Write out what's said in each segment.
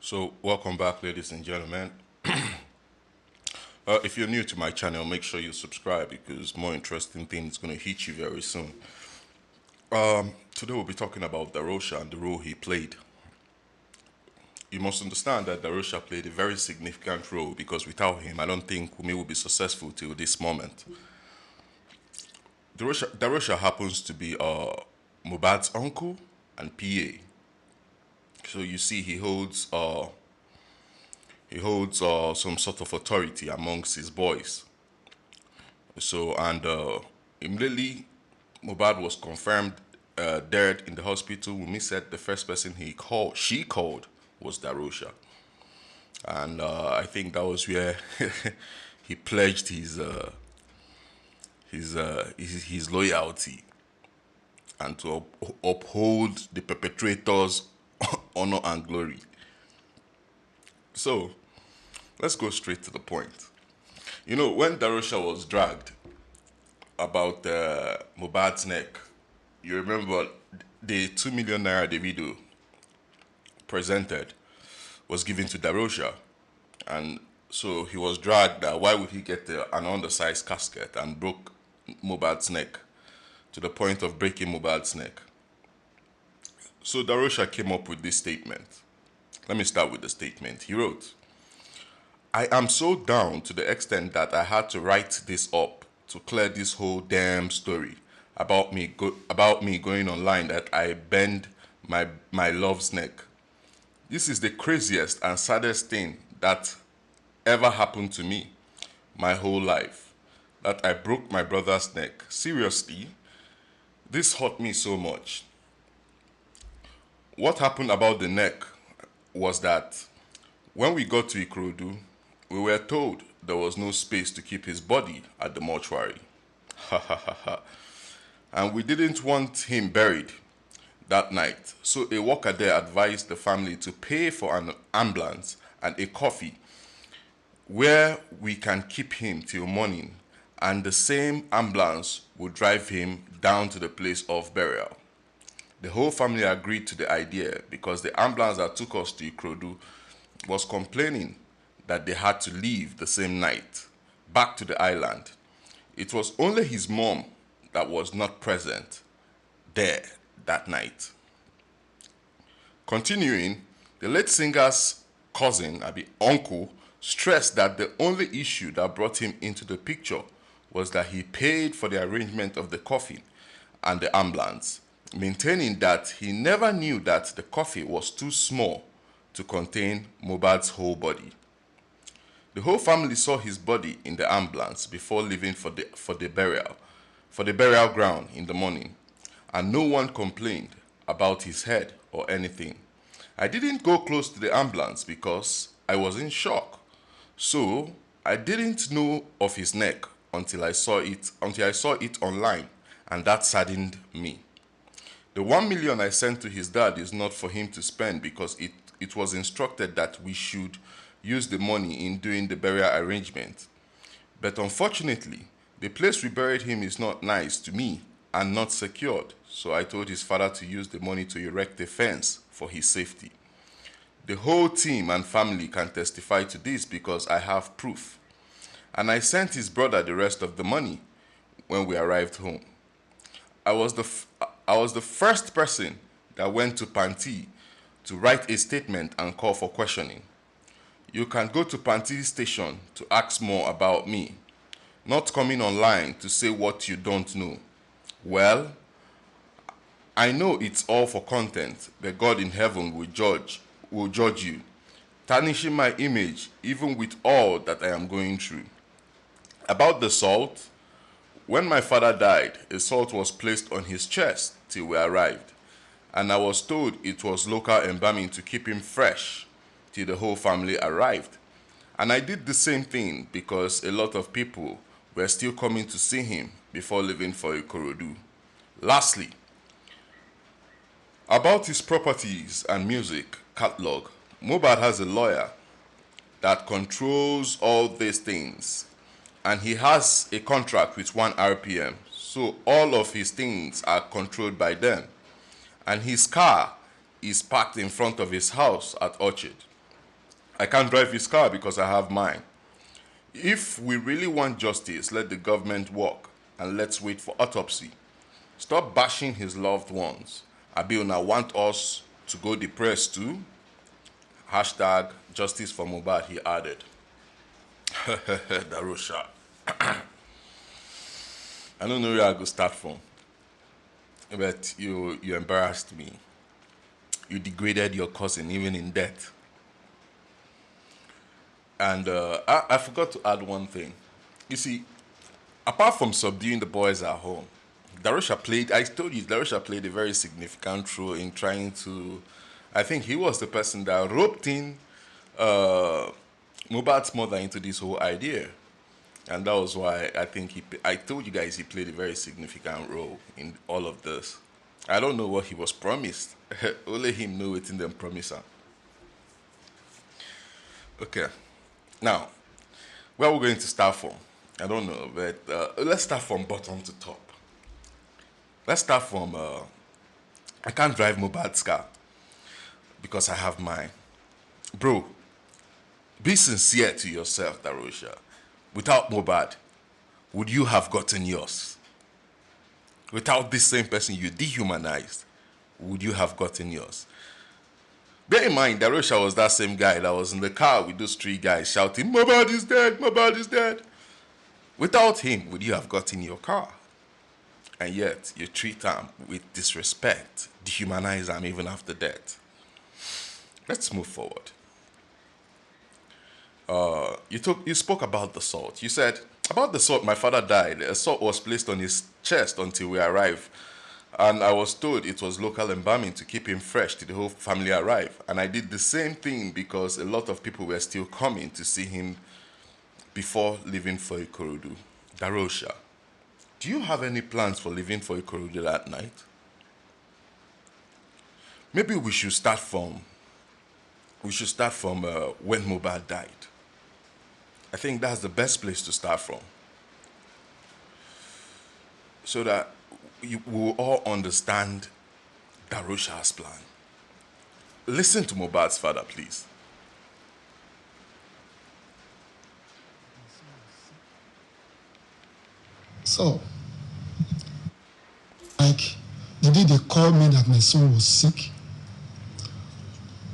So, welcome back, ladies and gentlemen. If you're new to my channel, make sure you subscribe because more interesting things going to hit you very soon. Today, we'll be talking about Darosha and the role he played. You must understand that Darosha played a very significant role because without him, I don't think Kumi will be successful till this moment. Darosha happens to be Mohbad's uncle and PA. So you see, he holds some sort of authority amongst his boys. So and immediately Mohbad was confirmed dead in the hospital. Wunmi said the first person she called was Darosha, and I think that was where he pledged his loyalty and to uphold the perpetrators' honor and glory. So let's go straight to the point. You know, when Darosha was dragged about Mohbad's neck, you remember the 2 million naira the video presented was given to Darosha, and so he was dragged. Why would he get an undersized casket and broke Mohbad's neck to the point of breaking Mohbad's neck? So Darosha came up with this statement. Let me start with the statement. He wrote, "I am so down to the extent that I had to write this up to clear this whole damn story about me going online that I bend my love's neck. This is the craziest and saddest thing that ever happened to me my whole life. That I broke my brother's neck. Seriously, this hurt me so much. What happened about the neck was that when we got to Ikorodu, we were told there was no space to keep his body at the mortuary. Ha ha ha ha. And we didn't want him buried that night. So a worker there advised the family to pay for an ambulance and a coffee where we can keep him till morning, and the same ambulance would drive him down to the place of burial. The whole family agreed to the idea because the ambulance that took us to Ikorodu was complaining that they had to leave the same night back to the island. It was only his mom that was not present there that night." Continuing, the late singer's cousin, uncle, stressed that the only issue that brought him into the picture was that he paid for the arrangement of the coffin and the ambulance, maintaining that he never knew that the coffin was too small to contain Mohbad's whole body. The whole family saw his body in the ambulance before leaving for the burial ground in the morning, and no one complained about his head or anything. I didn't go close to the ambulance because I was in shock, so I didn't know of his neck until I saw it online, and that saddened me. The 1 million I sent to his dad is not for him to spend because it was instructed that we should use the money in doing the burial arrangement. But unfortunately, the place we buried him is not nice to me and not secured, so I told his father to use the money to erect a fence for his safety. The whole team and family can testify to this because I have proof. And I sent his brother the rest of the money when we arrived home. I was the first person that went to Panti to write a statement and call for questioning. You can go to Panti station to ask more about me, not coming online to say what you don't know. Well, I know it's all for content, but God in heaven will judge you, tarnishing my image even with all that I am going through. About the salt, when my father died, a salt was placed on his chest till we arrived, and I was told it was local embalming to keep him fresh till the whole family arrived. And I did the same thing because a lot of people were still coming to see him before leaving for Ikorodu. Lastly, about his properties and music catalog, Mohbad has a lawyer that controls all these things, and he has a contract with 1RPM, so all of his things are controlled by them. And his car is parked in front of his house at Orchard. I can't drive his car because I have mine. If we really want justice, let the government work and let's wait for autopsy. Stop bashing his loved ones. Abiona want us to go depressed too? Hashtag justice for Mohbad, he added. Darosha. I don't know where I go start from, but you embarrassed me. You degraded your cousin even in death. And I forgot to add one thing. You see, apart from subduing the boys at home, I told you, Darosha played a very significant role in trying to, I think he was the person that roped in Mohbad's mother into this whole idea. And that was why I think I told you guys he played a very significant role in all of this. I don't know what he was promised. Only him know it in them promise her. Okay. Now, where we're going to start from, I don't know, but let's start from bottom to top. Let's start from, I can't drive Mohbad's car because I have mine. Bro, be sincere to yourself, Darosha. Without Mohbad, would you have gotten yours? Without this same person you dehumanized, would you have gotten yours? Bear in mind, Darosha was that same guy that was in the car with those three guys shouting, Mohbad is dead, Mohbad is dead. Without him, would you have gotten your car? And yet, you treat him with disrespect, dehumanize him even after death. Let's move forward. You spoke about the salt. You said, about the salt, my father died. A salt was placed on his chest until we arrived. And I was told it was local embalming to keep him fresh till the whole family arrived. And I did the same thing because a lot of people were still coming to see him before leaving for Ikorodu. Darosha, do you have any plans for leaving for Ikorodu that night? Maybe we should start from when Mohbad died. I think that's the best place to start from, so that we will all understand Darosha's plan. Listen to Mohbad's father, please. So, like the day they called me that my son was sick.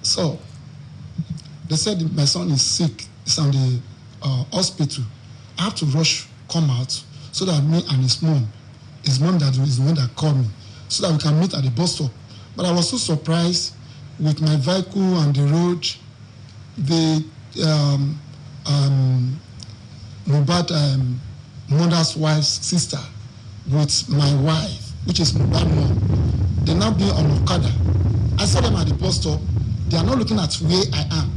So, they said my son is sick. It's on the hospital. I have to rush, come out, so that me and his mom that is the one that called me, so that we can meet at the bus stop. But I was so surprised with my vehicle on the road. The Mohbad mother's wife's sister with my wife, which is Mohbad mom, they now be on Okada. I saw them at the bus stop. They are not looking at where I am.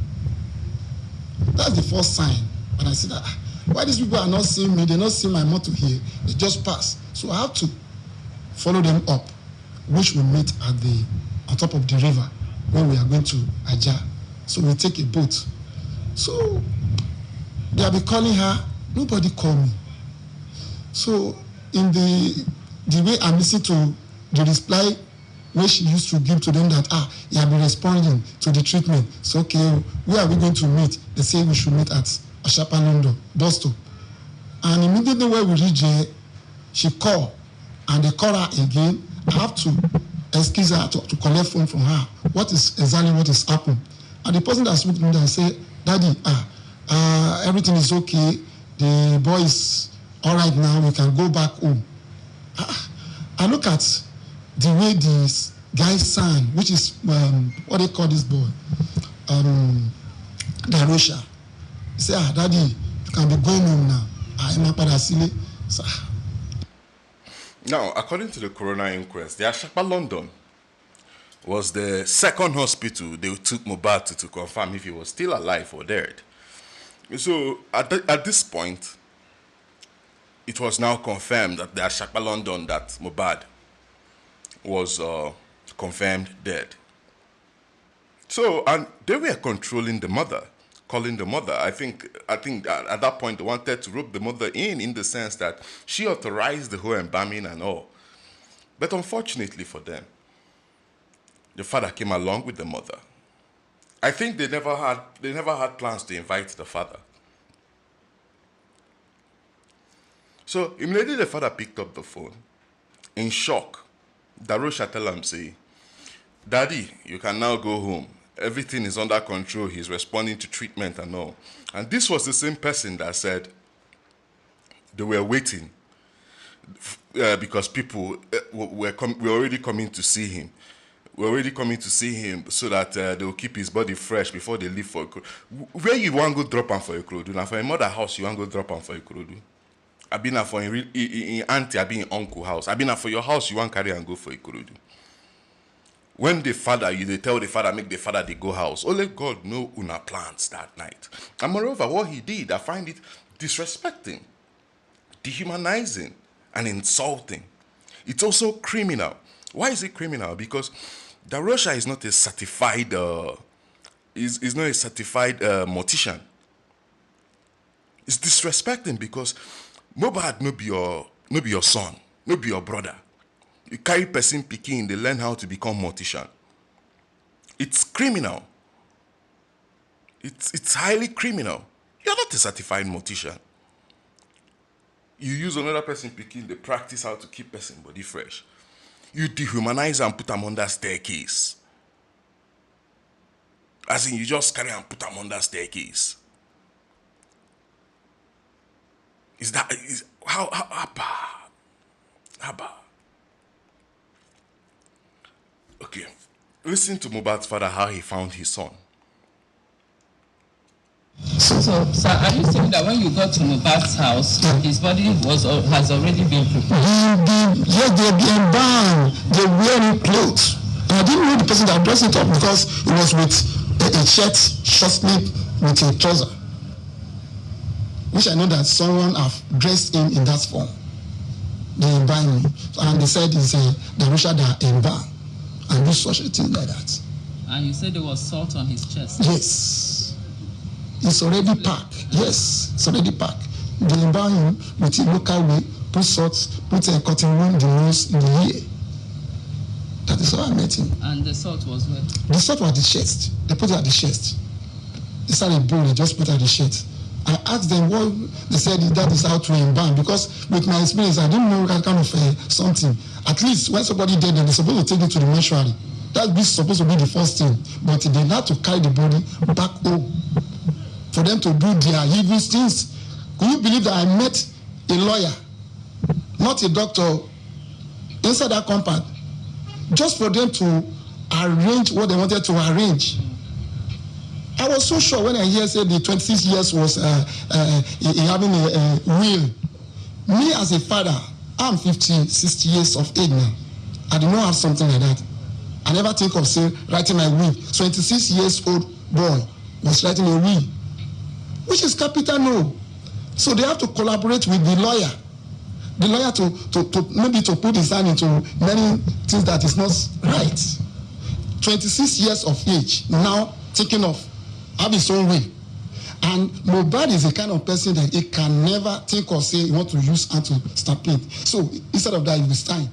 That's the first sign. And I said, why these people are not seeing me? They're not seeing my motor here. They just pass. So I have to follow them up, which we meet at on top of the river where we are going to Aja. So we take a boat. So they'll be calling her. Nobody called me. So in the way I'm listening to the reply where she used to give to them that, you have been responding to the treatment. So, okay, where are we going to meet? They say we should meet at Ashapa London, bus stop. And immediately when we reach there, she called, and they call her again. I have to excuse her to collect phone from her. What is happening? And the person that spoke to me that said, Daddy, everything is okay. The boy is all right now. We can go back home. I look at the way this guy's son, which is what they call this boy, Darosha. He said, Daddy, you can be going home now. I'm a parasile. Now, according to the coroner inquest, the Ashapa London was the second hospital they took Mohbad to confirm if he was still alive or dead. So at this point, it was now confirmed that the Ashapa London that Mohbad was confirmed dead. So, and they were controlling the mother, calling the mother. I think at that point they wanted to rope the mother in the sense that she authorized the whole embalming and all. But unfortunately for them, the father came along with the mother. I think they never had plans to invite the father. So immediately the father picked up the phone. In shock, Darosha tell him, say, Daddy, you can now go home. Everything is under control. He's responding to treatment and all. And this was the same person that said they were waiting because people were already coming to see him. We're already coming to see him so that they will keep his body fresh before they leave for Ikorodu. Where you want to go drop him for Ikorodu? Now for a mother house, you want to go drop him for Ikorodu? I been for in auntie, I been in uncle house. I been for your house, you want carry and go for Ikorodu. When the father, they tell the father, make the father they go house. Only God know una plans that night. And moreover, what he did, I find it disrespecting, dehumanizing, and insulting. It's also criminal. Why is it criminal? Because Darosha is not a certified is not a certified mortician. It's disrespecting because mohbad no be your son, no be your brother. You carry person pikin, they learn how to become mortician. It's criminal. It's highly criminal. You're not a certified mortician. You use another person picking, they practice how to keep person body fresh. You dehumanize and put them under staircase. As in, you just carry and put them under staircase. Is that is how bad? Okay, listen to Mohbad's father how he found his son. So, sir, are you saying that when you got to Mohbad's house, his body has already been prepared? Yes, they're being bound. They're wearing clothes. And I didn't know the person that dressed it up because it was with a shirt, short sleeve, with a trouser. Which I know that someone have dressed him in that form. They embalmed me. And they said it's Darosha that embalmed. And do such a thing like that. And you said there was salt on his chest? Yes. It's already packed. Yes, it's already packed. They embalm him with a local way, put salt, put a cotton wool in the nose, in the ear. That is how I met him. And the salt was where? The salt was the chest. They put it at the chest. It's not a bowl, they just put it at the chest. I asked them what they said that is how to embalm because with my experience I didn't know that kind of something. At least when somebody dead, then they're supposed to take it to the mortuary. That's supposed to be the first thing. But they had to carry the body back home for them to do their evil things. Can you believe that I met a lawyer, not a doctor, inside that compound, just for them to arrange what they wanted to arrange? I was so sure when I hear say the 26 years was having a will. Me as a father, I'm 50, 60 years of age now. I do not have something like that. I never think of say writing my will. 26 years old boy was writing a will, which is capital no. So they have to collaborate with the lawyer. The lawyer to maybe to put his hand into many things that is not right. 26 years of age, now taking off, have his own way. And Mohbad is the kind of person that he can never think or say he want to use hand to stamp it. So instead of that, he will sign.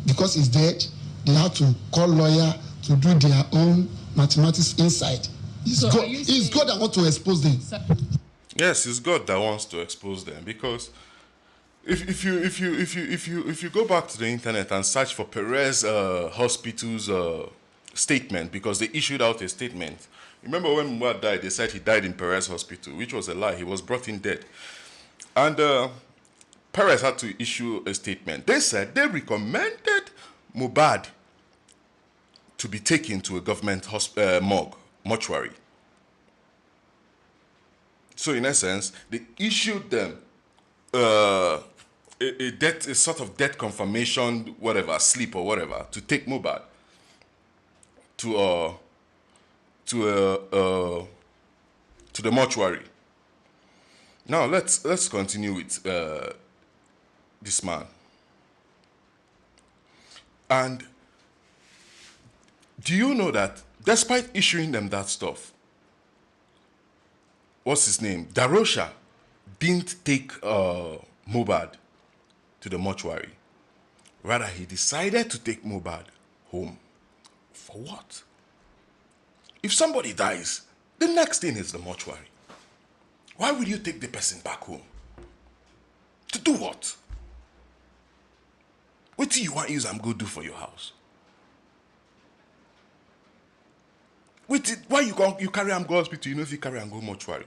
Because he's dead, they have to call lawyer to do their own mathematics inside. It's God that want to expose them. Yes, it's God that wants to expose them because if you go back to the internet and search for Perez Hospital's statement, because they issued out a statement. Remember when Mohbad died, they said he died in Perez Hospital, which was a lie. He was brought in dead. And Perez had to issue a statement. They said they recommended Mohbad to be taken to a government morgue, mortuary. So in essence, they issued them a sort of death confirmation, whatever, sleep or whatever, to take Mohbad to the mortuary. Now let's continue with this man. And do you know that despite issuing them that stuff, what's his name? Darosha didn't take Mohbad to the mortuary. Rather, he decided to take Mohbad home. For what? If somebody dies, the next thing is the mortuary. Why would you take the person back home? To do what? What do you want use am go do for your house? Why you carry am go hospital, you know if you carry am go mortuary?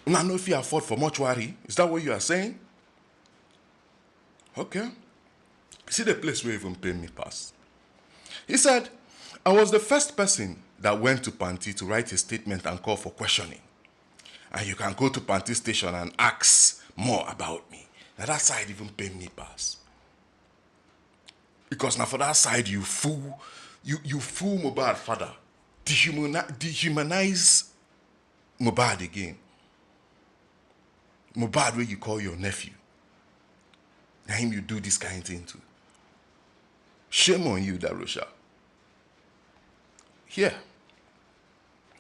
Una know if you afford for mortuary? Is that what you are saying? Okay. See the place where even pay me pass. He said, I was the first person that went to Panti to write a statement and call for questioning. And you can go to Panti station and ask more about me. Now that side even pay me pass. Because now for that side you fool Mohbad father. Dehumanize Mohbad again. Mohbad where you call your nephew. Now him you do this kind of thing to. Shame on you, Darosha. Here.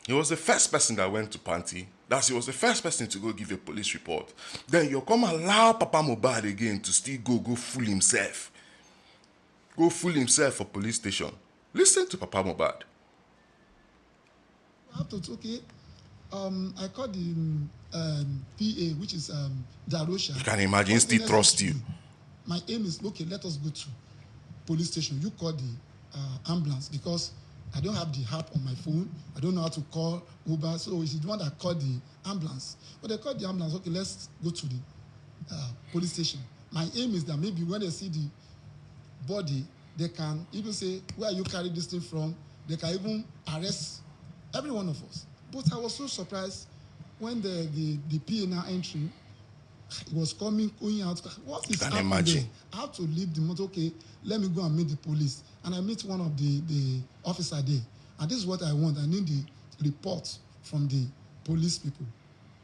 He was the first person that went to Panti. He was the first person to go give a police report. Then you come allow Papa Mohbad again to still go fool himself. Go fool himself for police station. Listen to Papa Mohbad. Okay. I called the PA, which is Darosha. You can imagine, still trust you. My aim is, okay, let us go to police station. You call the ambulance because I don't have the app on my phone. I don't know how to call Uber. So it's the one that called the ambulance. But they called the ambulance. Okay, let's go to the police station. My aim is that maybe when they see the body, they can even say, where you carry this thing from? They can even arrest every one of us. But I was so surprised when the PA now entering, he was coming, going out. What is happening there? I have to leave the motor. Okay, let me go and meet the police. And I meet one of the officer there. And this is what I want. I need the report from the police people.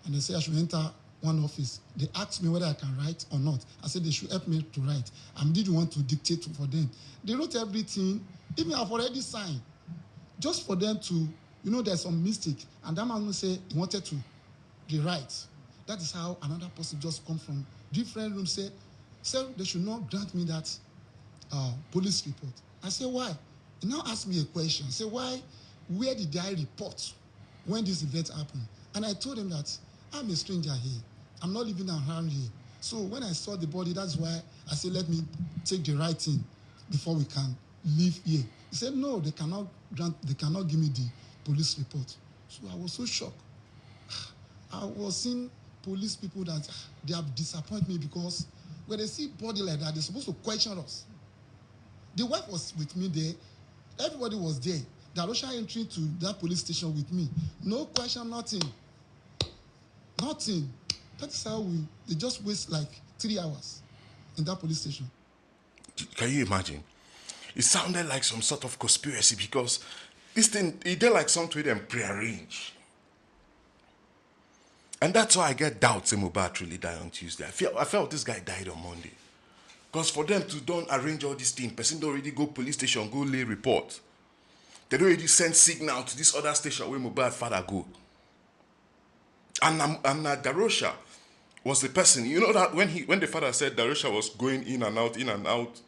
And they say I should enter one office. They asked me whether I can write or not. I said they should help me to write. I didn't want to dictate for them. They wrote everything. Even I've already signed. Just for them to, there's some mistake. And that man will say he wanted to rewrite. That is how another person just come from different rooms, say they should not grant me that police report. I say, why? He now ask me a question. Say, where did I report when this event happened? And I told him that I'm a stranger here. I'm not living around here. So when I saw the body, that's why I said, let me take the right thing before we can leave here. He said, no, they cannot give me the police report. So I was so shocked. I was seeing police people that they have disappointed me because when they see body like that, they're supposed to question us. The wife was with me there. Everybody was there. Darosha entering to that police station with me. No question, nothing. Nothing. That is how they just waste like 3 hours in that police station. Can you imagine? It sounded like some sort of conspiracy because this thing, it did like something them prearranged. And that's why I get doubts Mohbad really died on Tuesday. I felt this guy died on Monday. Because for them to don't arrange all these things, person don't already go police station, go lay report. They don't already send signal to this other station where Mohbad father go. And Darosha was the person, that when the father said Darosha was going in and out,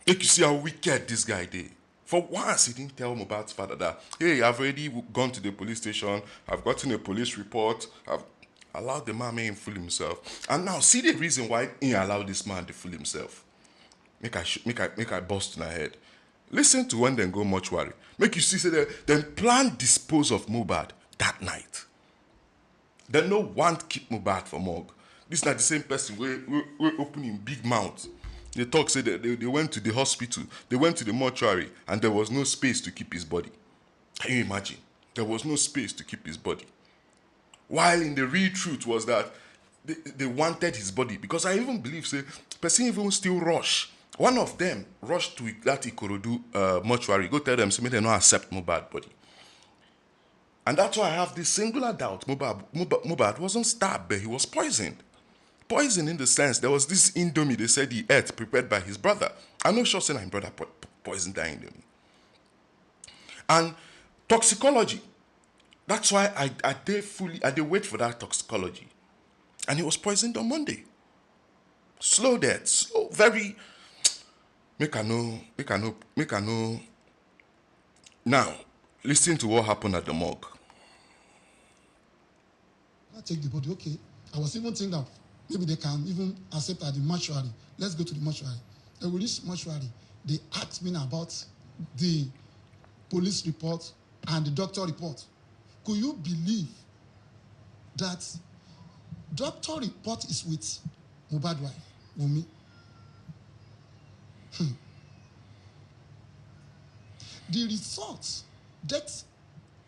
make you see how wicked this guy did. For once, he didn't tell Mohbad's father that, hey, I've already gone to the police station, I've gotten a police report, I've allowed the man to fool himself. And now, see the reason why he allowed this man to fool himself. Make I bust in my head. Listen to when they go mortuary. Make you see, say then plan dispose of Mohbad that night. They no want keep Mohbad for morgue. This is not the same person we opening big mouth. They talk, say that they went to the hospital, they went to the mortuary, and there was no space to keep his body. Can you imagine? There was no space to keep his body. While in the real truth was that they wanted his body. Because I even believe, say, person even still rush. One of them rushed to that Ikorodu mortuary. Go tell them, say, they don't accept Mohbad body. And that's why I have this singular doubt. Mohbad wasn't stabbed, but he was poisoned. Poison in the sense, there was this Indomie they said he ate, prepared by his brother. I'm not sure saying his brother poisoned that Indomie. And toxicology. That's why I did wait for that toxicology. And he was poisoned on Monday. Slow death. Slow, very... Make I know. Now, listen to what happened at the morgue. I take the body, okay. I was even thinking that maybe they can even accept at the mortuary. Let's go to the mortuary. When we reach mortuary, they asked me about the police report and the doctor report. Could you believe that doctor report is with mohbad wife, Wunmi? The result, death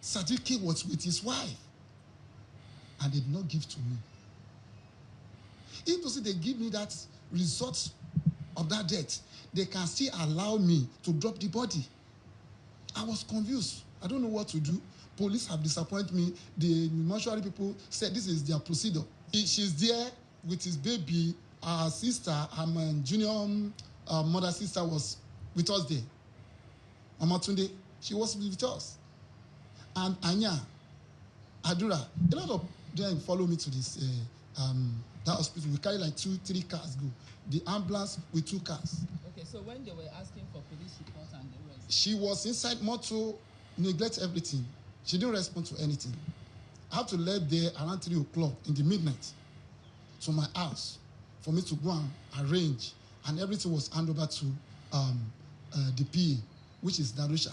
certificate was with his wife and they did not give to me. If they give me that result of that death, they can still allow me to drop the body. I was confused. I don't know what to do. Police have disappointed me. The mortuary people said this is their procedure. She's there with his baby. Our sister, her junior mother sister was with us there. Mama Tunde, she was with us. And Anya, Adura, a lot of them follow me to this that hospital. We carry like 2-3 cars go. The ambulance with 2 cars. Okay, so when they were asking for police report and the rest, she was inside motor, neglect everything. She didn't respond to anything. I have to leave there around 3 o'clock in the midnight to my house for me to go and arrange, and everything was handed over to the PA, which is Darosha.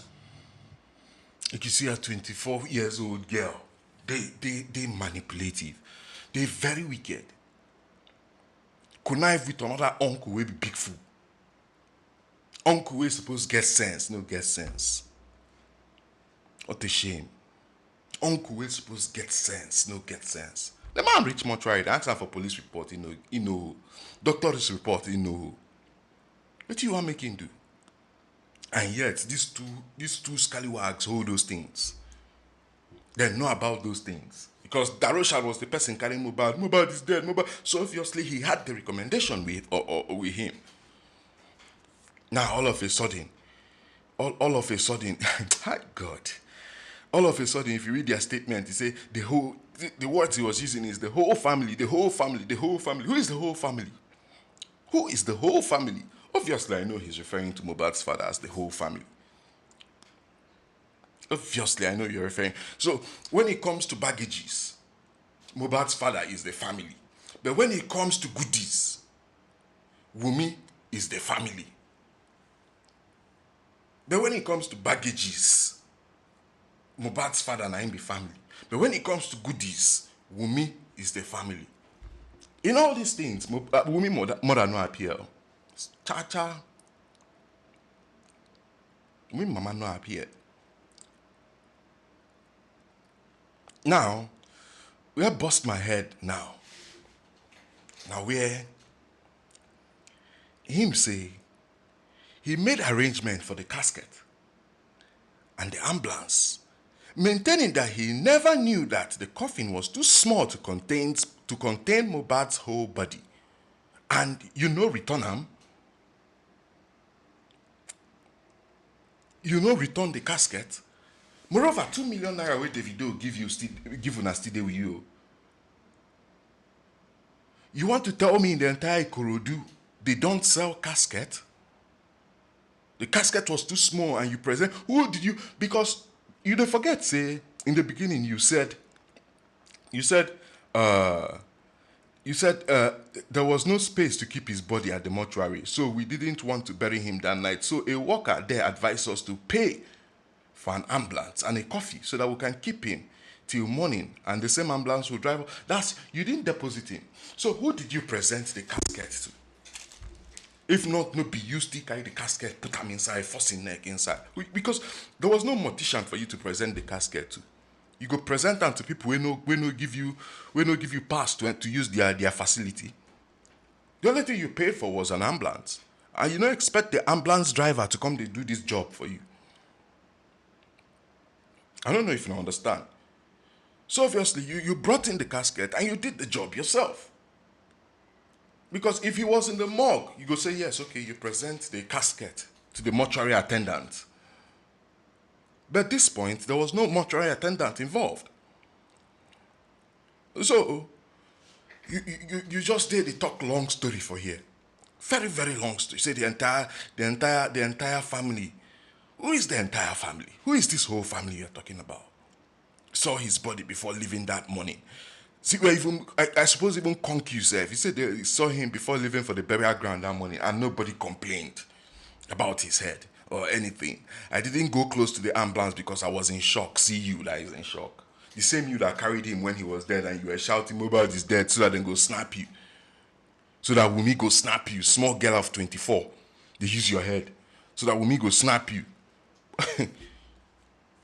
Like you see a 24 years old girl, they manipulative. They very wicked. Connive with another uncle will be big fool. Uncle is supposed to get sense, no get sense. What a shame. Uncle is supposed to get sense, no get sense. The man reach mortuary, they ask her for police report, doctor's report, What do you want make him do? And yet, these two scallywags hold those things. They know about those things. Because Darosha was the person carrying mohbad. Mohbad is dead, mohbad. So obviously he had the recommendation with him. Now all of a sudden, hi God. All of a sudden, if you read their statement, they say the words he was using is the whole family, the whole family, the whole family. Who is the whole family? Who is the whole family? Obviously, I know he's referring to Mohbad's father as the whole family. Obviously, I know you're referring. So, when it comes to baggages, Mohbad's father is the family. But when it comes to goodies, Wunmi is the family. But when it comes to baggages, Mohbad's father and I be family. But when it comes to goodies, Wunmi is the family. In all these things, Wunmi mother no appear. Cha-cha. Wunmi mama no appear. Now, where bust my head now? Now where him say he made arrangement for the casket and the ambulance, maintaining that he never knew that the coffin was too small to contain Mohbad's whole body. And return him. Return the casket. Moreover, 2 million naira wey Davido give una still dey with you. You want to tell me in the entire Ikorodu they don't sell casket? The casket was too small and you present. Who did you? Because you don't forget, say, in the beginning you said there was no space to keep his body at the mortuary, so we didn't want to bury him that night. So a worker there advised us to pay for an ambulance and a coffee so that we can keep him till morning, and the same ambulance will drive. You didn't deposit him. So who did you present the casket to? If not, no be you still carry the casket, put him inside, force his neck inside. Because there was no mortician for you to present the casket to. You go present them to people we no give you pass to use their facility. The only thing you paid for was an ambulance. And you don't expect the ambulance driver to come to do this job for you. I don't know if you understand. So obviously, you brought in the casket and you did the job yourself. Because if he was in the morgue, you go say, yes, okay, you present the casket to the mortuary attendant. But at this point, there was no mortuary attendant involved. So, you just did the talk long story for here. Very, very long story. Say the entire family. Who is the entire family? Who is this whole family you're talking about? Saw his body before leaving that morning. See, where even I suppose even Conk yourself. He said they saw him before leaving for the burial ground that morning, and nobody complained about his head or anything. I didn't go close to the ambulance because I was in shock. See you that is in shock. The same you that carried him when he was dead, and you were shouting, "Mohbad is dead," so that they go snap you. So that Wumi go snap you. Small girl of 24. They use your head. So that Wumi go snap you.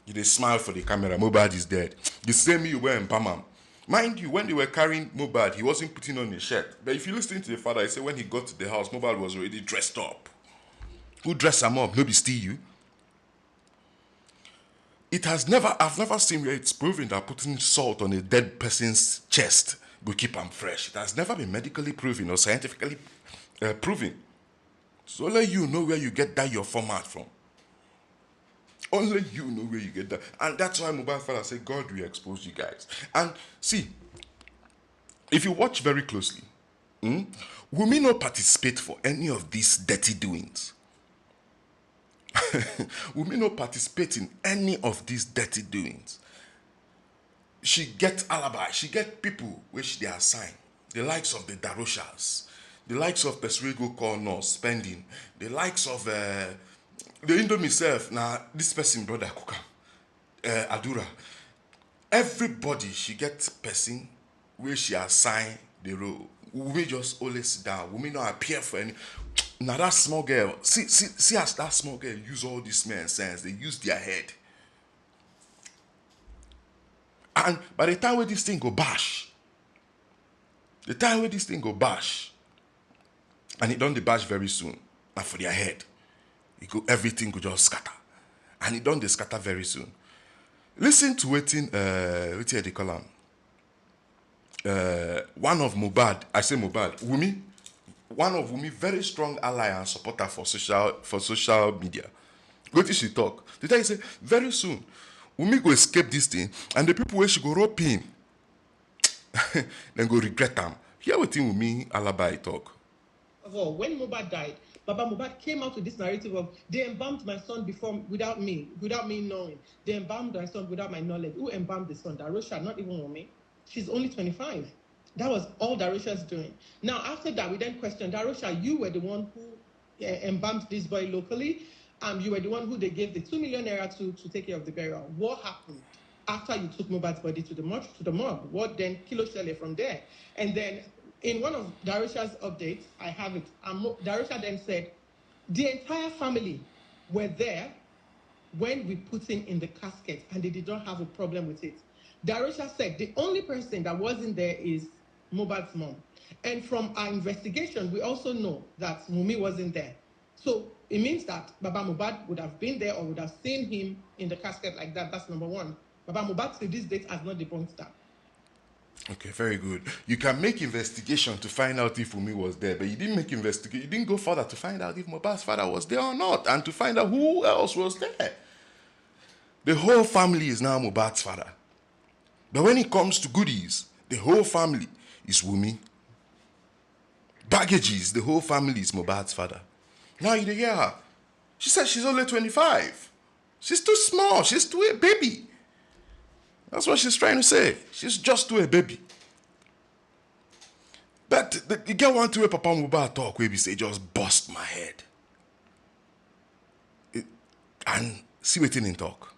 They smile for the camera. Mohbad is dead. The same you were in Pamam. Mind you, when they were carrying Mohbad, he wasn't putting on a shirt. But if you listen to the father, he said when he got to the house, Mohbad was already dressed up. Who dressed him up? Nobody steal you. I've never seen where it's proven that putting salt on a dead person's chest will keep him fresh. It has never been medically proven or scientifically proven. So only you know where you get that your format from. Only you know where you get that. And that's why Mohbad father said, God will expose you guys. And see, if you watch very closely, we may not participate for any of these dirty doings. We may not participate in any of these dirty doings. She get alibi. She get people which they assign. The likes of the Daroshas, the likes of Peswego Corner spending, the likes of the Indomie self. Now this person brother Kuka, Adura. Everybody she get person where she assign the role. We may just always sit down. We may not appear for any. Now that small girl, see as that small girl use all this men sense. They use their head. And by the time where this thing go bash, and it done the bash very soon, and for their head, everything go just scatter. And it done the scatter very soon. Listen to waiting, they call him. One of Mohbad, I say Mohbad, Wumi, one of Wumi very strong ally and supporter for social media. What did she talk? The time say very soon, Wumi go escape this thing, and the people where she go rope in, then go regret them. Hear what Wumi alibi talk. When Mohbad died, Baba Mohbad came out with this narrative of they embalmed my son without me knowing. They embalmed my son without my knowledge. Who embalmed the son? Darosha, not even Wumi. She's only 25. That was all Darosha's doing. Now, after that, we then questioned, Darosha, you were the one who embalmed this boy locally. You were the one who they gave the 2 million naira to take care of the burial. What happened after you took Mohbad's body to the morgue? What then kilo shele from there? And then in one of Darosha's updates, I have it. Darosha then said, the entire family were there when we put him in the casket and they did not have a problem with it. Darosha said the only person that wasn't there is Mohbad's mom. And from our investigation, we also know that Mumi wasn't there. So it means that Baba Mohbad would have been there or would have seen him in the casket like that. That's number one. Baba Mohbad to this date has not debunked that. Okay, very good. You can make investigation to find out if Wumi was there, but you didn't make investigation. You didn't go further to find out if Mohbad's father was there or not, and to find out who else was there. The whole family is now Mohbad's father. But when it comes to goodies, the whole family is Wumi. Baggages, the whole family is Mohbad's father. Now you hear her. She said she's only 25. She's too small. She's too a baby. That's what she's trying to say. She's just too a baby. But you get one to where Papa Mohbad talk where he say just bust my head. And see what in talk.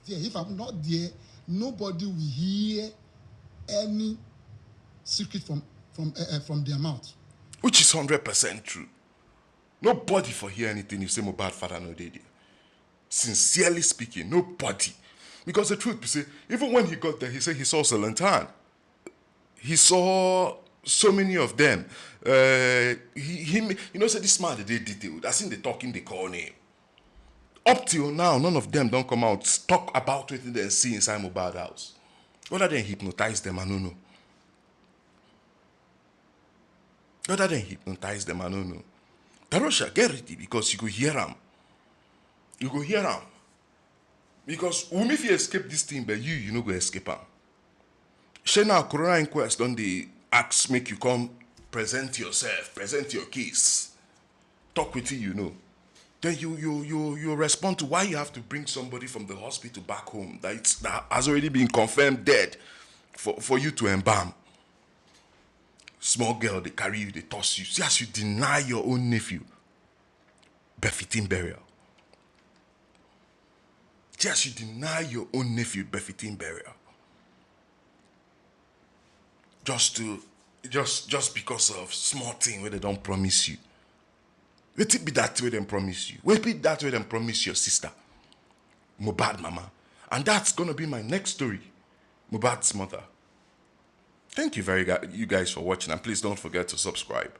Yeah, if I'm not there, nobody will hear any secret from their mouth. Which is 100% true. Nobody for hear anything you say Mohbad father no dey there. Sincerely speaking, nobody. Because the truth is, even when he got there, he said he saw Salantan. He saw so many of them. Said this man they detailed. I seen the talking they call name. Up till now, none of them don't come out talk about what they see inside Mohbad house. Whether they hypnotize them, I don't know. Darosha, get ready because you go hear him. Because Wumi if you escape this thing, but you no go escape him. She now Corona inquest on the ask make you come present yourself, present your case, talk with you, you know. Then you respond to why you have to bring somebody from the hospital back home that has already been confirmed dead for you to embalm. Small girl, they carry you, they toss you. See as you deny your own nephew befitting burial. See as you deny your own nephew befitting burial. Just because of small thing where they don't promise you. Let it be that way they promise you. Let it be that way they promise your sister, Mohbad mama. And that's gonna be my next story, Mohbad's mother. Thank you you guys for watching, and please don't forget to subscribe.